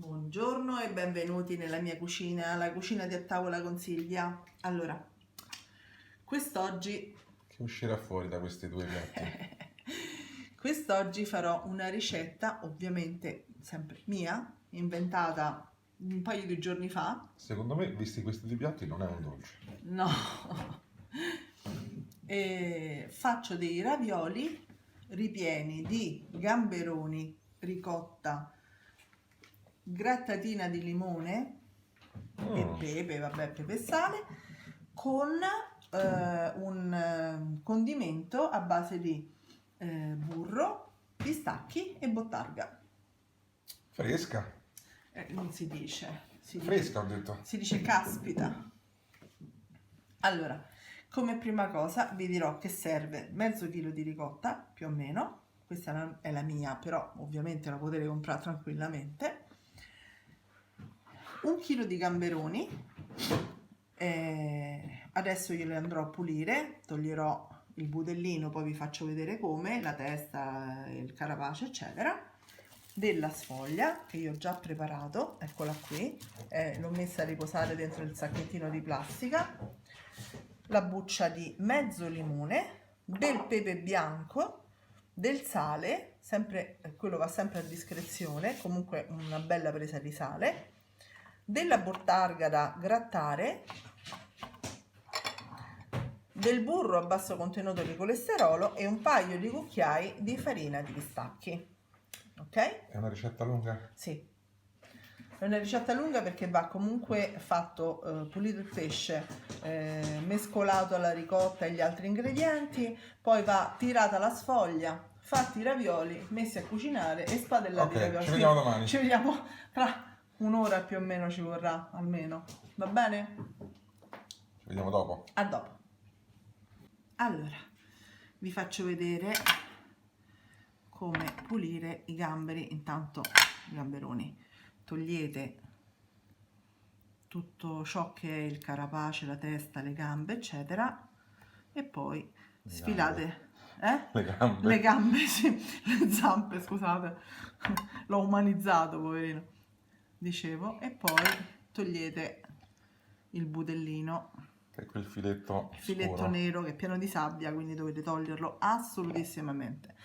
Buongiorno e benvenuti nella mia cucina, la cucina di A Tavola con Silvia. Allora, quest'oggi Che uscirà fuori da questi due piatti? quest'oggi farò una ricetta, ovviamente sempre mia, inventata un paio di giorni fa. Secondo me, visti questi due piatti, non è un dolce. No, e faccio dei ravioli ripieni di gamberoni, ricotta, grattatina di limone e pepe, vabbè, pepe e sale, con un condimento a base di burro, pistacchi e bottarga. Fresca? Non si dice, Fresca, ho detto. si dice caspita. Allora, come prima cosa vi dirò che serve mezzo chilo di ricotta, più o meno. Questa è la mia, però ovviamente la potete comprare tranquillamente. 1 chilo di gamberoni, adesso io li andrò a pulire, toglierò il budellino, poi vi faccio vedere come, la testa, il carapace eccetera, della sfoglia che io ho già preparato, eccola qui, l'ho messa a riposare dentro il sacchettino di plastica, la buccia di mezzo limone, del pepe bianco, del sale, sempre, quello va sempre a discrezione, comunque una bella presa di sale, della bottarga da grattare, del burro a basso contenuto di colesterolo e un paio di cucchiai di farina di pistacchi. Ok? È una ricetta lunga? Sì. È una ricetta lunga perché va comunque fatto pulito il pesce, mescolato alla ricotta e gli altri ingredienti, poi va tirata la sfoglia, fatti i ravioli, messi a cucinare e spadellati i ravioli. Ci vediamo domani. Ci vediamo tra un'ora più o meno, ci vorrà almeno. Va bene? Ci vediamo dopo. A dopo. Allora, vi faccio vedere come pulire i gamberi. Intanto i gamberoni, togliete tutto ciò che è il carapace, la testa, le gambe eccetera e poi sfilate le gambe, sì, le zampe, scusate, l'ho umanizzato, poverino, dicevo, e poi togliete il budellino, Che è quel filetto scuro, nero che è pieno di sabbia, quindi dovete toglierlo assolutissimamente.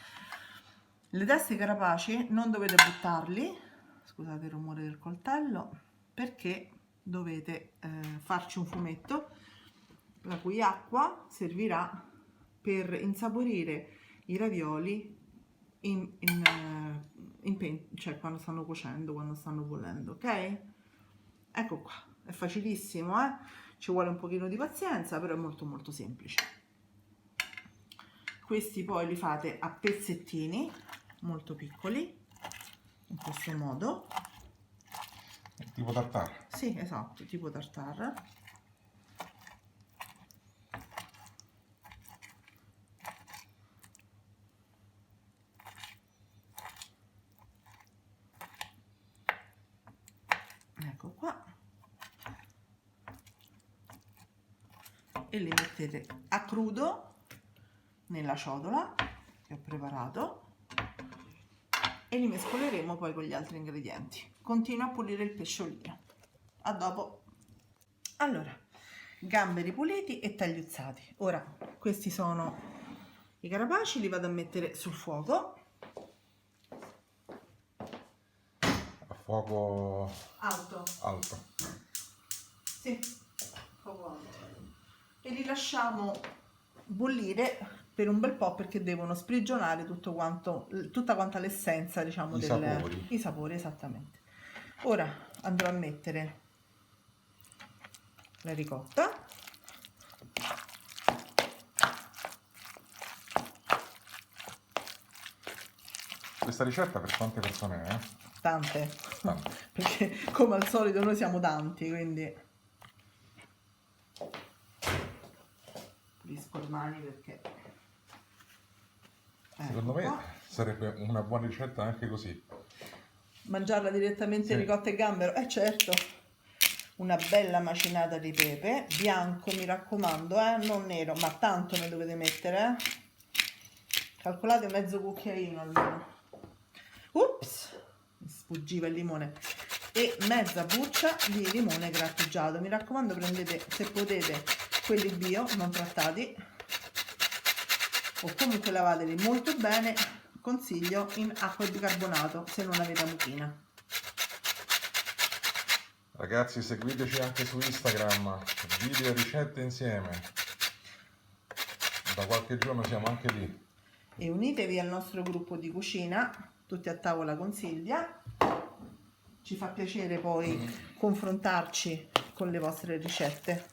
Le teste e i carapaci non dovete buttarli, scusate il rumore del coltello, perché dovete farci un fumetto, la cui acqua servirà per insaporire i ravioli cioè quando stanno cuocendo, quando stanno bollendo, ok? Ecco qua, è facilissimo, ci vuole un pochino di pazienza, però è molto molto semplice. Questi poi li fate a pezzettini molto piccoli, in questo modo. tipo tartare. Sì, esatto, tipo tartare. Ecco qua. E li mettete a crudo nella ciotola che ho preparato e li mescoleremo poi con gli altri ingredienti. Continuo a pulire il pesciolino. A dopo. Allora, gamberi puliti e tagliuzzati. Ora, questi sono i carapaci, li vado a mettere sul fuoco. A fuoco Alto. alto. Sì, fuoco alto. E li lasciamo bollire per un bel po' perché devono sprigionare tutto quanto, tutta quanta l'essenza, diciamo, i sapori, esattamente. Ora andrò a mettere la ricotta, Questa ricetta per quante persone è? tante, Tante. perché come al solito noi siamo tanti, quindi pulisco le mani perché Secondo me sarebbe una buona ricetta anche così. mangiarla direttamente Sì. ricotta e gambero, certo. Una bella macinata di pepe bianco, mi raccomando, non nero, ma tanto ne dovete mettere, calcolate mezzo cucchiaino almeno. Ups, mi sfuggiva il limone. e mezza buccia di limone grattugiato. Mi raccomando, prendete, se potete, quelli bio non trattati, o comunque lavateli molto bene, consiglio in acqua e bicarbonato se non avete mucchina. Ragazzi, seguiteci anche su Instagram, video e ricette insieme. Da qualche giorno siamo anche lì. E unitevi al nostro gruppo di cucina, tutti a tavola con Silvia. Ci fa piacere poi confrontarci con le vostre ricette.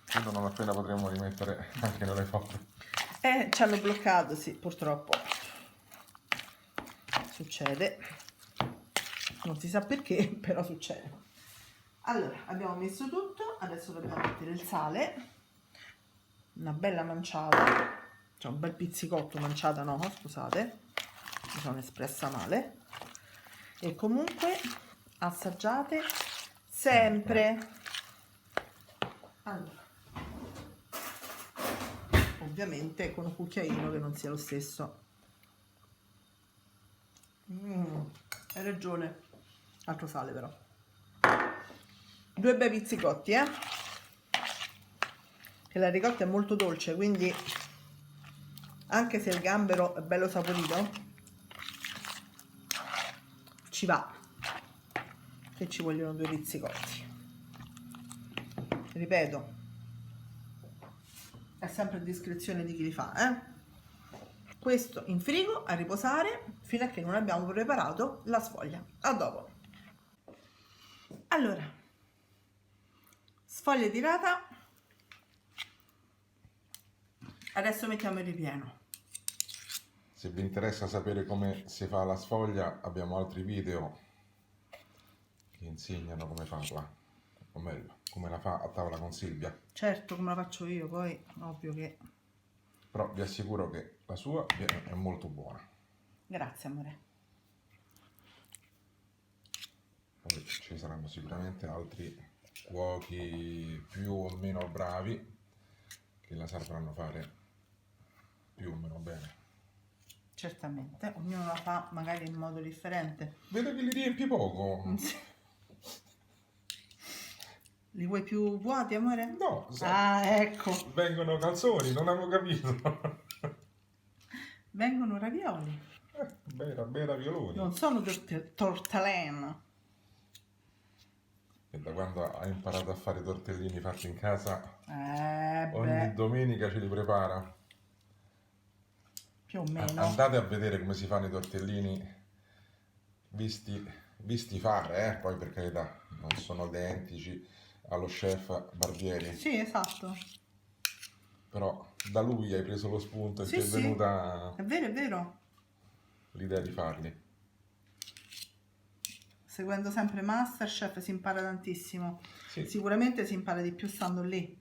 Credo non appena potremo rimettere anche nelle foto. Ci hanno bloccato, sì, purtroppo. Succede. Non si sa perché, però succede. Allora, abbiamo messo tutto, adesso dobbiamo mettere il sale, una bella manciata, cioè un bel pizzicotto, manciata no, scusate, mi sono espressa male. E comunque assaggiate sempre. Allora, ovviamente con un cucchiaino che non sia lo stesso. Hai ragione, altro sale però. 2 bei pizzicotti, che la ricotta è molto dolce, quindi anche se il gambero è bello saporito, ci va che ci vogliono 2 pizzicotti. Ripeto, è sempre a discrezione di chi li fa, Questo in frigo a riposare fino a che non abbiamo preparato la sfoglia. A dopo. Allora, sfoglia tirata, adesso mettiamo il ripieno. Se vi interessa sapere come si fa la sfoglia, abbiamo altri video che insegnano come farla, o meglio, come la fa a tavola con Silvia. Certo, come la faccio io, poi ovvio che... Però vi assicuro che la sua è molto buona. Grazie amore. Poi ci saranno sicuramente altri cuochi più o meno bravi che la sapranno fare più o meno bene. Certamente, ognuno la fa magari in modo differente. Vedo che li riempi poco. Li vuoi più vuoti, amore? No, ecco. vengono calzoni, non avevo capito. Vengono ravioli. Bei ravioloni. Non sono tortellini. E da quando ha imparato a fare tortellini fatti in casa, Beh, ogni domenica ce li prepara. più o meno. Andate a vedere come si fanno i tortellini visti fare, poi per carità, non sono identici allo chef Barbieri. Sì, esatto. Però da lui hai preso lo spunto e Sì, ti è sì. venuta È vero. l'idea di farli. Seguendo sempre MasterChef si impara tantissimo. Sì. Sicuramente si impara di più stando lì,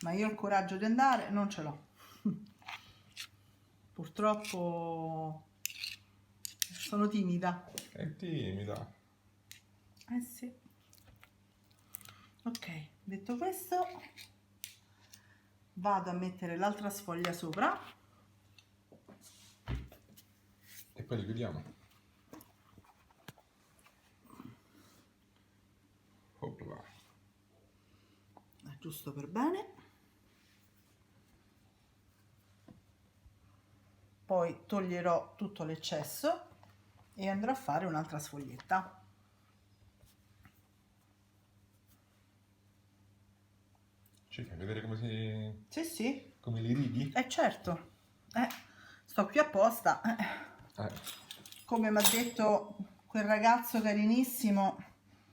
ma io il coraggio di andare non ce l'ho. Purtroppo sono timida. È timida. Sì. Ok, detto questo, vado a mettere l'altra sfoglia sopra. E poi li chiudiamo. Opla. Giusto per bene. Poi toglierò tutto l'eccesso e andrò a fare un'altra sfoglietta. Ci fai vedere come si... Sì. come li righi? Certo. Sto qui apposta. Come mi ha detto quel ragazzo carinissimo,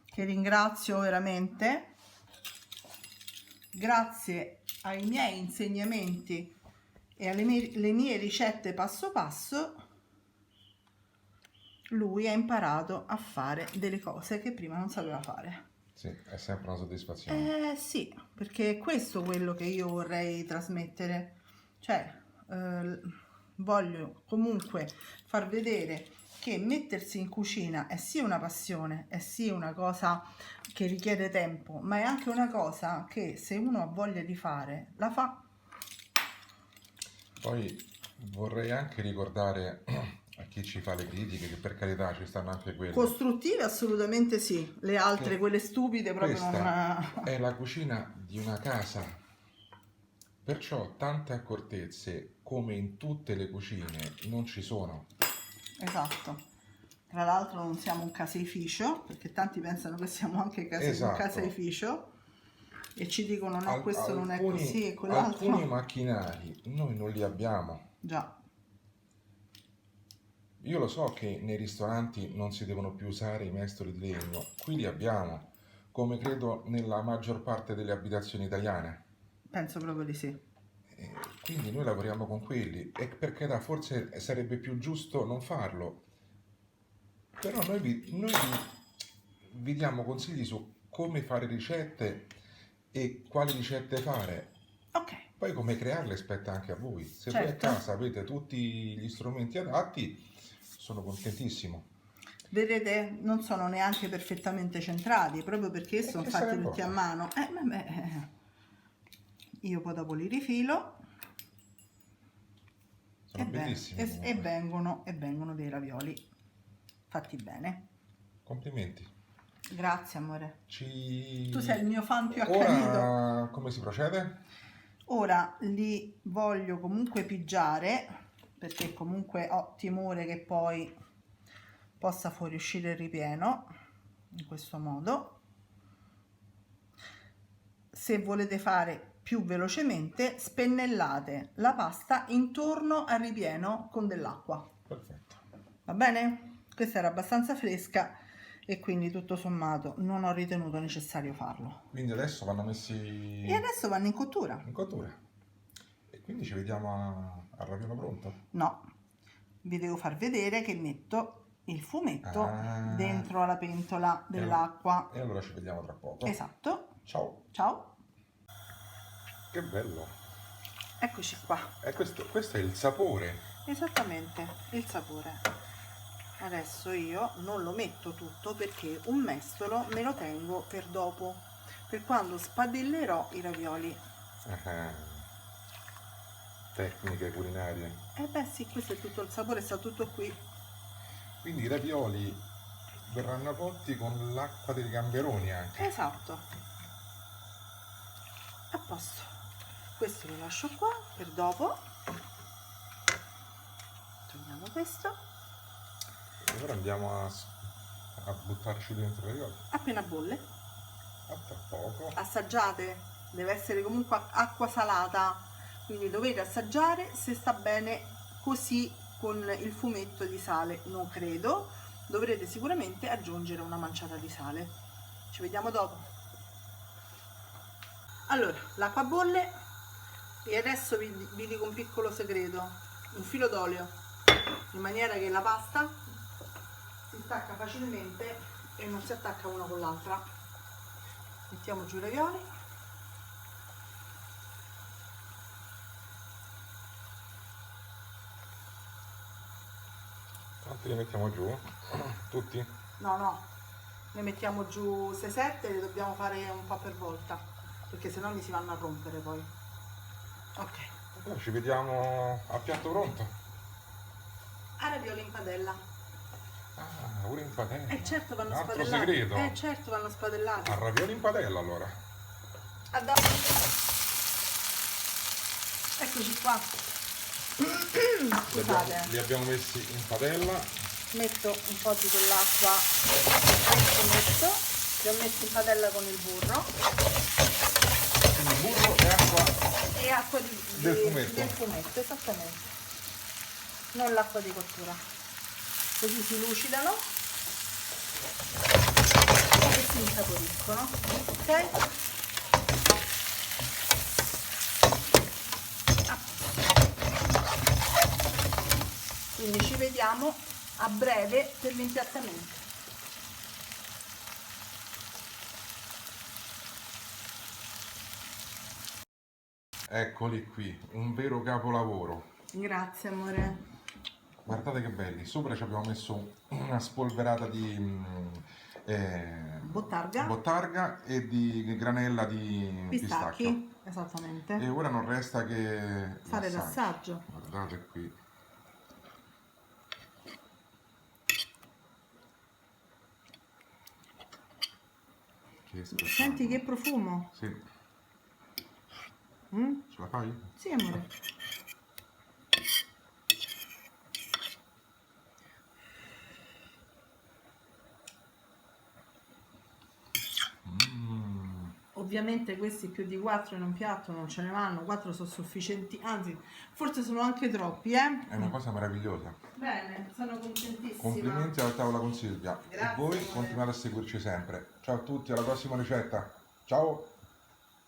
che ringrazio veramente, grazie ai miei insegnamenti e alle mie ricette passo passo, lui ha imparato a fare delle cose che prima non sapeva fare. Sì, è sempre una soddisfazione. Sì, perché è questo quello che io vorrei trasmettere. Cioè, voglio comunque far vedere che mettersi in cucina è sì una passione, è sì una cosa che richiede tempo, ma è anche una cosa che se uno ha voglia di fare, la fa. Poi vorrei anche ricordare a chi ci fa le critiche, che per carità ci stanno anche quelle. Costruttive assolutamente sì, le altre, Che quelle stupide, proprio questa non... è la cucina di una casa, perciò tante accortezze come in tutte le cucine non ci sono. Esatto. Tra l'altro non siamo un caseificio, perché tanti pensano che siamo anche un Esatto. caseificio e ci dicono no, questo non è Alcuni, così e alcuni quell'altro. macchinari noi non li abbiamo. Già, Io lo so che nei ristoranti non si devono più usare i mestoli di legno, qui li abbiamo, come credo nella maggior parte delle abitazioni italiane. penso proprio di sì. Quindi noi lavoriamo con quelli e perché forse sarebbe più giusto non farlo. Però noi vi diamo consigli su come fare ricette e quali ricette fare. Ok, Poi come crearle spetta anche a voi. Se voi a certo. casa avete tutti gli strumenti adatti, sono contentissimo. Vedete, non sono neanche perfettamente centrati, proprio perché sono che fatti se ne tutti a importa? mano. Vabbè. Io poi dopo li rifilo Sono bellissimi e comunque. vengono dei ravioli fatti bene. Complimenti. Grazie amore. Ci... Tu sei il mio fan più accanito. Ora come si procede? Ora li voglio comunque pigiare, perché comunque ho timore che poi possa fuoriuscire il ripieno, in questo modo. Se volete fare più velocemente, spennellate la pasta intorno al ripieno con dell'acqua. Perfetto. Va bene? Questa era abbastanza fresca e quindi tutto sommato non ho ritenuto necessario farlo. Quindi adesso vanno messi E adesso vanno in cottura. in cottura. E quindi ci vediamo al raviolo pronto. No, vi devo far vedere che metto il fumetto Ah. dentro alla pentola dell'acqua. E allora ci vediamo tra poco. Esatto. Ciao. Ciao. Che bello. Eccoci qua. E questo è il sapore. Esattamente, il sapore. Adesso io non lo metto tutto perché un mestolo me lo tengo per dopo, per quando spadellerò i ravioli. Ah. Tecniche culinarie. Eh beh sì, questo è tutto il sapore, sta tutto qui. Quindi i ravioli verranno cotti con l'acqua dei gamberoni anche. Esatto. A posto. Questo lo lascio qua per dopo. Togliamo questo. E ora andiamo a buttarci dentro i ravioli. Appena bolle. A tra poco. Assaggiate, deve essere comunque acqua salata, quindi dovete assaggiare se sta bene così con il fumetto di sale. Non credo, dovrete sicuramente aggiungere una manciata di sale. Ci vediamo dopo. Allora, l'acqua bolle e adesso vi dico un piccolo segreto: un filo d'olio, in maniera che la pasta si stacca facilmente e non si attacca una con l'altra. Mettiamo giù i ravioli. Quanti li mettiamo giù? Tutti? No, ne mettiamo giù 6-7, le dobbiamo fare un po' per volta, perché sennò mi si vanno a rompere poi. Ok. Allora ci vediamo a piatto pronto. A ravioli in padella. Ah, pure in padella. Certo vanno Un altro spadellati. segreto. Certo vanno spadellati. A ravioli in padella allora. A dopo. Eccoci qua. Scusate. Li abbiamo messi in padella. Metto un po' di quell'acqua al fumetto. Li ho messi in padella con il burro. Quindi burro e acqua. E acqua Del fumetto. Del fumetto, esattamente. Non l'acqua di cottura. Così si lucidano e si insaporiscono. Ok? Quindi ci vediamo a breve per l'impiattamento. Eccoli qui, un vero capolavoro. Grazie amore. Guardate che belli, sopra ci abbiamo messo una spolverata di bottarga e di granella di pistacchio. Esattamente. E ora non resta che fare l'assaggio. Guardate qui. Senti che profumo. Sì. Mm? Ce la fai? Sì, amore. Ovviamente questi più di 4 in un piatto non ce ne vanno, 4 sono sufficienti, anzi forse sono anche troppi, È una cosa meravigliosa. Bene, sono contentissima. Complimenti alla tavola con Silvia. Grazie, E voi amore. continuate a seguirci sempre. Ciao a tutti, alla prossima ricetta. Ciao!